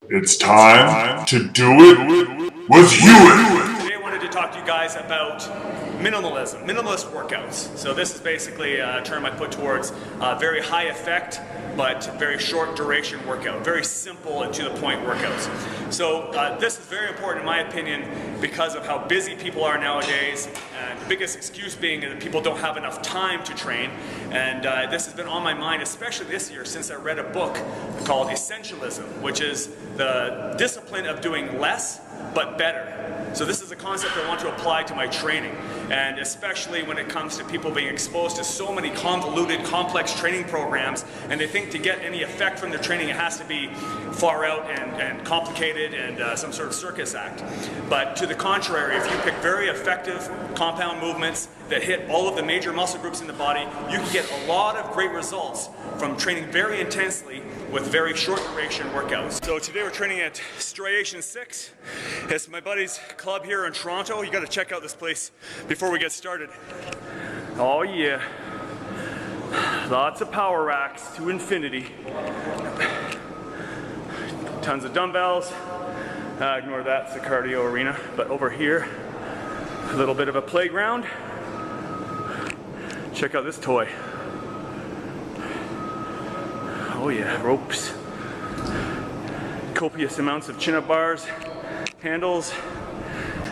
It's time to do it with Hewitt. Today I wanted to talk to you guys about minimalism, minimalist workouts. So this is basically a term I put towards very high effect but very short duration workout, very simple and to the point workouts. So this is very important in my opinion because of how busy people are nowadays, and the biggest excuse being that people don't have enough time to train. And this has been on my mind, especially this year, since I read a book called Essentialism, which is the discipline of doing less but better. So this is a concept I want to apply to my training, and especially when it comes to people being exposed to so many convoluted, complex training programs, and they think to get any effect from their training it has to be far out and complicated and some sort of circus act. But to the contrary, if you pick very effective compound movements that hit all of the major muscle groups in the body, you can get a lot of great results from training very intensely with very short duration workouts. So today we're training at Striation 6. It's my buddy's club here in Toronto. You gotta check out this place before we get started. Oh yeah. Lots of power racks to infinity. Tons of dumbbells. Ignore that, it's a cardio arena. But over here, a little bit of a playground. Check out this toy. Oh yeah, ropes. Copious amounts of chin-up bars, handles.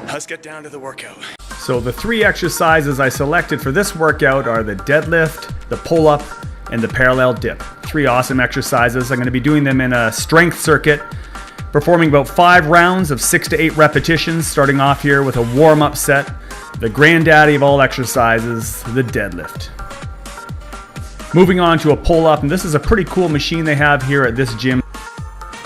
Let's get down to the workout. So the three exercises I selected for this workout are the deadlift, the pull-up, and the parallel dip. Three awesome exercises. I'm going to be doing them in a strength circuit, performing about 5 rounds of 6 to 8 repetitions, starting off here with a warm-up set, the granddaddy of all exercises, the deadlift. Moving on to a pull-up, and this is a pretty cool machine they have here at this gym.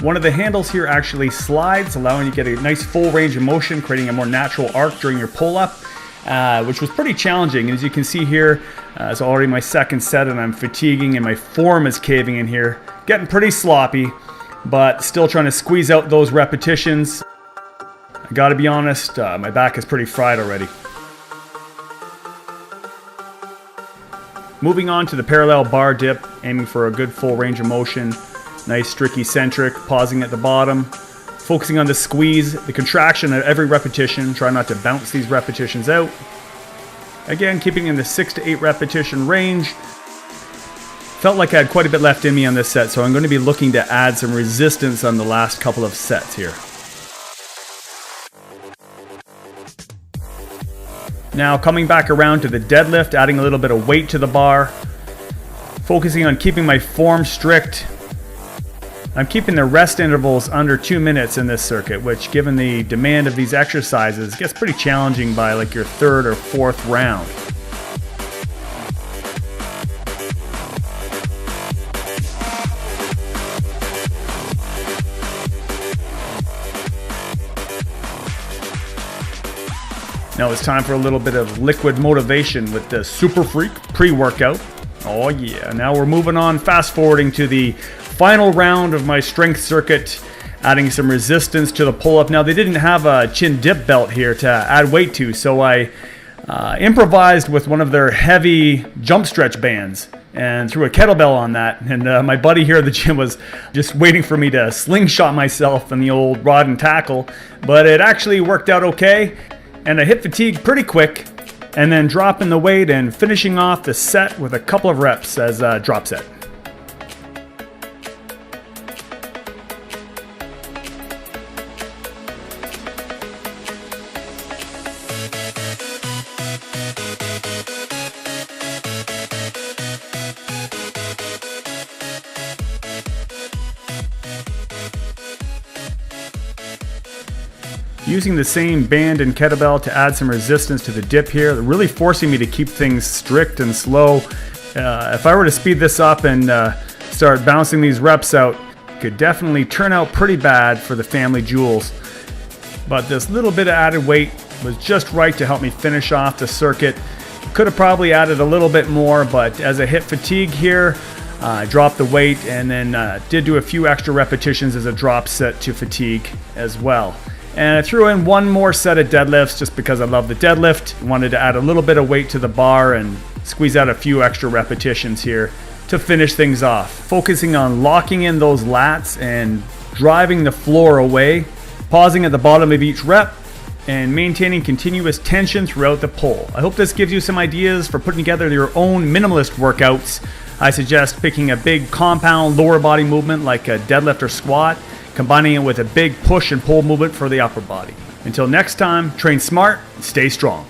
One of the handles here actually slides, allowing you to get a nice full range of motion, creating a more natural arc during your pull-up, which was pretty challenging. And as you can see here, it's already my second set and I'm fatiguing and my form is caving in here. Getting pretty sloppy, but still trying to squeeze out those repetitions. I gotta be honest, my back is pretty fried already. Moving on to the parallel bar dip, aiming for a good full range of motion. Nice strict eccentric, pausing at the bottom. Focusing on the squeeze, the contraction at every repetition. Try not to bounce these repetitions out. Again, keeping in the 6 to 8 repetition range. Felt like I had quite a bit left in me on this set, so I'm going to be looking to add some resistance on the last couple of sets here. Now coming back around to the deadlift, adding a little bit of weight to the bar. Focusing on keeping my form strict. I'm keeping the rest intervals under 2 minutes in this circuit, which given the demand of these exercises gets pretty challenging by like your 3rd or 4th round. Now it's time for a little bit of liquid motivation with the Super Freak pre-workout. Oh yeah, now we're moving on, fast forwarding to the final round of my strength circuit, adding some resistance to the pull-up. Now they didn't have a chin dip belt here to add weight to, so I improvised with one of their heavy jump stretch bands and threw a kettlebell on that. And my buddy here at the gym was just waiting for me to slingshot myself in the old rod and tackle, but it actually worked out okay. And I hit fatigue pretty quick, and then dropping the weight and finishing off the set with a couple of reps as a drop set. Using the same band and kettlebell to add some resistance to the dip here, really forcing me to keep things strict and slow. If I were to speed this up and start bouncing these reps out, it could definitely turn out pretty bad for the family jewels. But this little bit of added weight was just right to help me finish off the circuit. Could have probably added a little bit more, but as I hit fatigue here, I dropped the weight and then did do a few extra repetitions as a drop set to fatigue as well. And I threw in one more set of deadlifts just because I love the deadlift. Wanted to add a little bit of weight to the bar and squeeze out a few extra repetitions here to finish things off. Focusing on locking in those lats and driving the floor away, pausing at the bottom of each rep, and maintaining continuous tension throughout the pull. I hope this gives you some ideas for putting together your own minimalist workouts. I suggest picking a big compound lower body movement like a deadlift or squat, combining it with a big push and pull movement for the upper body. Until next time, train smart and stay strong.